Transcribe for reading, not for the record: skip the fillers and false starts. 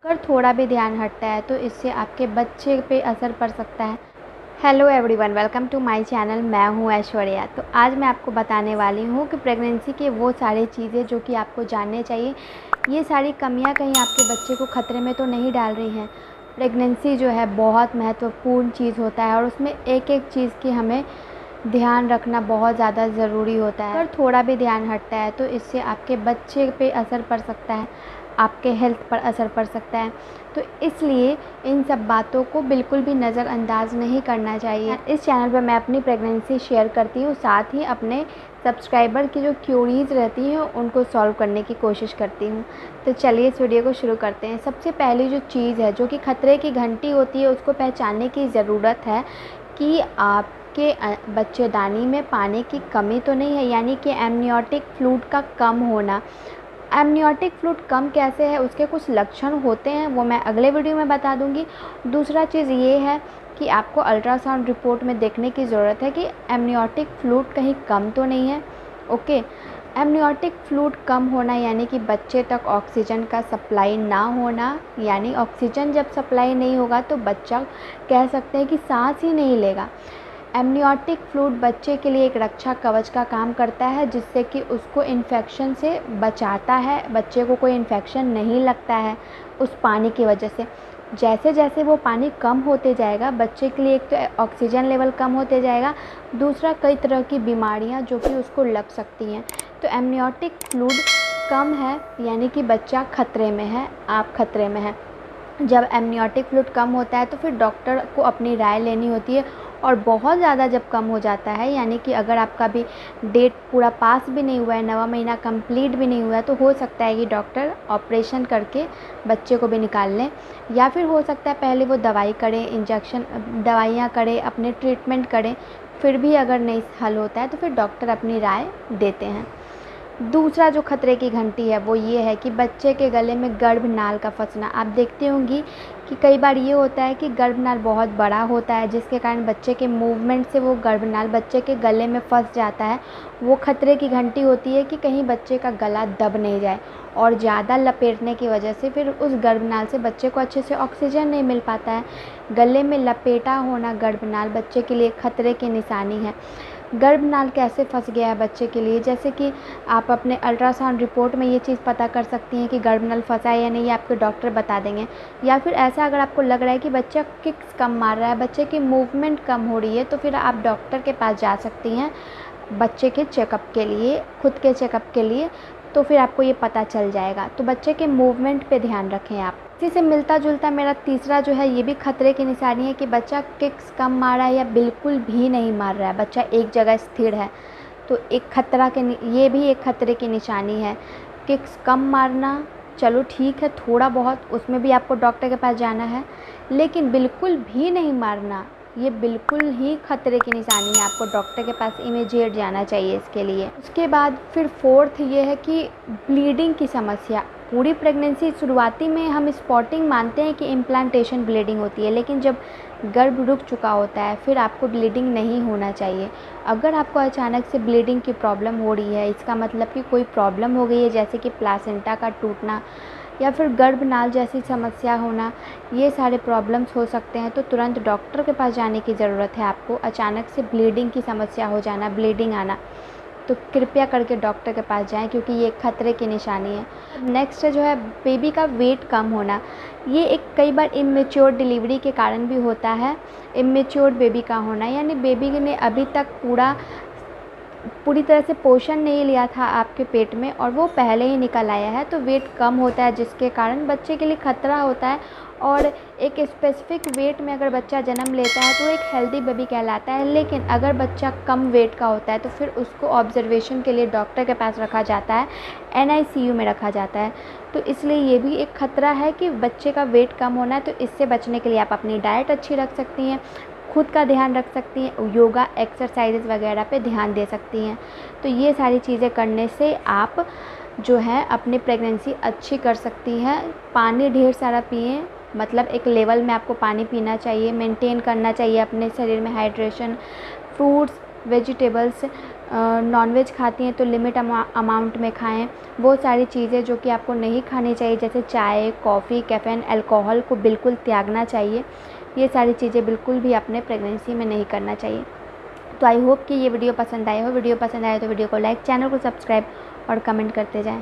अगर थोड़ा भी ध्यान हटता है तो इससे आपके बच्चे पे असर पड़ सकता है। Hello everyone, welcome to my channel. मैं हूँ ऐश्वर्या। तो आज मैं आपको बताने वाली हूँ कि प्रेगनेंसी के वो सारी चीज़ें जो कि आपको जानने चाहिए। ये सारी कमियाँ कहीं आपके बच्चे को ख़तरे में तो नहीं डाल रही हैं। प्रेगनेंसी जो है बहुत महत्वपूर्ण चीज़ होता है और उसमें एक एक चीज़ की हमें ध्यान रखना बहुत ज़्यादा ज़रूरी होता है। अगर थोड़ा भी ध्यान हटता है तो इससे आपके बच्चे पे असर पड़ सकता है, आपके हेल्थ पर असर पड़ सकता है। तो इसलिए इन सब बातों को बिल्कुल भी नज़रअंदाज नहीं करना चाहिए। इस चैनल पर मैं अपनी प्रेगनेंसी शेयर करती हूँ, साथ ही अपने सब्सक्राइबर की जो क्यूरीज़ रहती हैं उनको सॉल्व करने की कोशिश करती हूँ। तो चलिए इस वीडियो को शुरू करते हैं। सबसे पहली जो चीज़ है जो कि खतरे की घंटी होती है, उसको पहचानने की ज़रूरत है कि आपके बच्चेदानी में पानी की कमी तो नहीं है, यानी कि एमनियोटिक फ्लूइड का कम होना। एमनियोटिक फ्लूइड कम कैसे है, उसके कुछ लक्षण होते हैं, वो मैं अगले वीडियो में बता दूंगी। दूसरा चीज़ ये है कि आपको अल्ट्रासाउंड रिपोर्ट में देखने की ज़रूरत है कि एमनियोटिक फ्लूइड कहीं कम तो नहीं है। ओके, एमनियोटिक फ्लूइड कम होना यानी कि बच्चे तक ऑक्सीजन का सप्लाई ना होना, यानी ऑक्सीजन जब सप्लाई नहीं होगा तो बच्चा कह सकते हैं कि सांस ही नहीं लेगा। एमनियोटिक फ्लूइड बच्चे के लिए एक रक्षा कवच का काम करता है, जिससे कि उसको इन्फेक्शन से बचाता है, बच्चे को कोई इन्फेक्शन नहीं लगता है उस पानी की वजह से। जैसे जैसे वो पानी कम होते जाएगा, बच्चे के लिए एक तो ऑक्सीजन लेवल कम होते जाएगा, दूसरा कई तरह की बीमारियां जो कि उसको लग सकती हैं। तो एमनियोटिक फ्लूइड कम है यानी कि बच्चा खतरे में है, आप खतरे में हैं। जब एमनियोटिक फ्लूइड कम होता है तो फिर डॉक्टर को अपनी राय लेनी होती है। और बहुत ज़्यादा जब कम हो जाता है, यानी कि अगर आपका भी डेट पूरा पास भी नहीं हुआ है, 9वां महीना कंप्लीट भी नहीं हुआ है, तो हो सकता है कि डॉक्टर ऑपरेशन करके बच्चे को भी निकाल लें, या फिर हो सकता है पहले वो दवाई करें, इंजेक्शन दवाइयाँ करें, अपने ट्रीटमेंट करें। फिर भी अगर नहीं हल होता है तो फिर डॉक्टर अपनी राय देते हैं। दूसरा जो खतरे की घंटी है वो ये है कि बच्चे के गले में गर्भनाल का फंसना। आप देखते होंगी कि कई बार ये होता है कि गर्भनाल बहुत बड़ा होता है, जिसके कारण बच्चे के मूवमेंट से वो गर्भनाल बच्चे के गले में फंस जाता है। वो खतरे की घंटी होती है कि कहीं बच्चे का गला दब नहीं जाए, और ज़्यादा लपेटने की वजह से फिर उस गर्भनाल से बच्चे को अच्छे से ऑक्सीजन नहीं मिल पाता है। गले में लपेटा होना गर्भनाल बच्चे के लिए खतरे की निशानी है। गर्भनाल कैसे फंस गया है बच्चे के लिए, जैसे कि आप अपने अल्ट्रासाउंड रिपोर्ट में ये चीज़ पता कर सकती हैं कि गर्भनाल फंसा है या नहीं, ये आपके डॉक्टर बता देंगे। या फिर ऐसा अगर आपको लग रहा है कि बच्चा किक्स कम मार रहा है, बच्चे की मूवमेंट कम हो रही है, तो फिर आप डॉक्टर के पास जा सकती हैं बच्चे के चेकअप के लिए, खुद के चेकअप के लिए। तो फिर आपको ये पता चल जाएगा। तो बच्चे के मूवमेंट पे ध्यान रखें आप। इसी से मिलता जुलता मेरा तीसरा जो है, ये भी खतरे की निशानी है कि बच्चा किक्स कम मार रहा है या बिल्कुल भी नहीं मार रहा है, बच्चा एक जगह स्थिर है। तो एक खतरा के ये भी एक खतरे की निशानी है। किक्स कम मारना चलो ठीक है, थोड़ा बहुत उसमें भी आपको डॉक्टर के पास जाना है, लेकिन बिल्कुल भी नहीं मारना ये बिल्कुल ही खतरे की निशानी है। आपको डॉक्टर के पास इमीडिएट जाना चाहिए इसके लिए। उसके बाद फिर फोर्थ ये है कि ब्लीडिंग की समस्या। पूरी प्रेगनेंसी शुरुआती में हम स्पॉटिंग मानते हैं कि इम्प्लांटेशन ब्लीडिंग होती है, लेकिन जब गर्भ रुक चुका होता है फिर आपको ब्लीडिंग नहीं होना चाहिए। अगर आपको अचानक से ब्लीडिंग की प्रॉब्लम हो रही है, इसका मतलब कि कोई प्रॉब्लम हो गई है, जैसे कि प्लासेंटा का टूटना या फिर गर्भनाल जैसी समस्या होना, ये सारे प्रॉब्लम्स हो सकते हैं। तो तुरंत डॉक्टर के पास जाने की ज़रूरत है आपको। अचानक से ब्लीडिंग की समस्या हो जाना, ब्लीडिंग आना, तो कृपया करके डॉक्टर के पास जाएं, क्योंकि ये खतरे की निशानी है। नेक्स्ट जो है बेबी का वेट कम होना। ये एक कई बार इमेच्योर डिलीवरी के कारण भी होता है। इमेच्योर बेबी का होना यानी बेबी ने अभी तक पूरी तरह से पोषण नहीं लिया था आपके पेट में और वो पहले ही निकल आया है, तो वेट कम होता है, जिसके कारण बच्चे के लिए खतरा होता है। और एक स्पेसिफिक वेट में अगर बच्चा जन्म लेता है तो एक हेल्दी बेबी कहलाता है, लेकिन अगर बच्चा कम वेट का होता है तो फिर उसको ऑब्जर्वेशन के लिए डॉक्टर के पास रखा जाता है, NICU में रखा जाता है। तो इसलिए ये भी एक खतरा है कि बच्चे का वेट कम होना है। तो इससे बचने के लिए आप अपनी डाइट अच्छी रख सकती हैं, खुद का ध्यान रख सकती हैं, योगा एक्सरसाइजेस वगैरह पे ध्यान दे सकती हैं। तो ये सारी चीज़ें करने से आप जो है अपनी प्रेगनेंसी अच्छी कर सकती हैं। पानी ढेर सारा पिएं, मतलब एक लेवल में आपको पानी पीना चाहिए, मेंटेन करना चाहिए अपने शरीर में हाइड्रेशन। फ्रूट्स वेजिटेबल्स, नॉनवेज खाती हैं तो लिमिट अमाउंट में खाएं। वो सारी चीज़ें जो कि आपको नहीं खानी चाहिए, जैसे चाय, कॉफ़ी, कैफ़ीन, अल्कोहल को बिल्कुल त्यागना चाहिए। ये सारी चीज़ें बिल्कुल भी अपने प्रेगनेंसी में नहीं करना चाहिए। तो आई होप कि ये वीडियो पसंद आए हो। वीडियो पसंद आए तो वीडियो को लाइक, चैनल को सब्सक्राइब और कमेंट करते जाएं।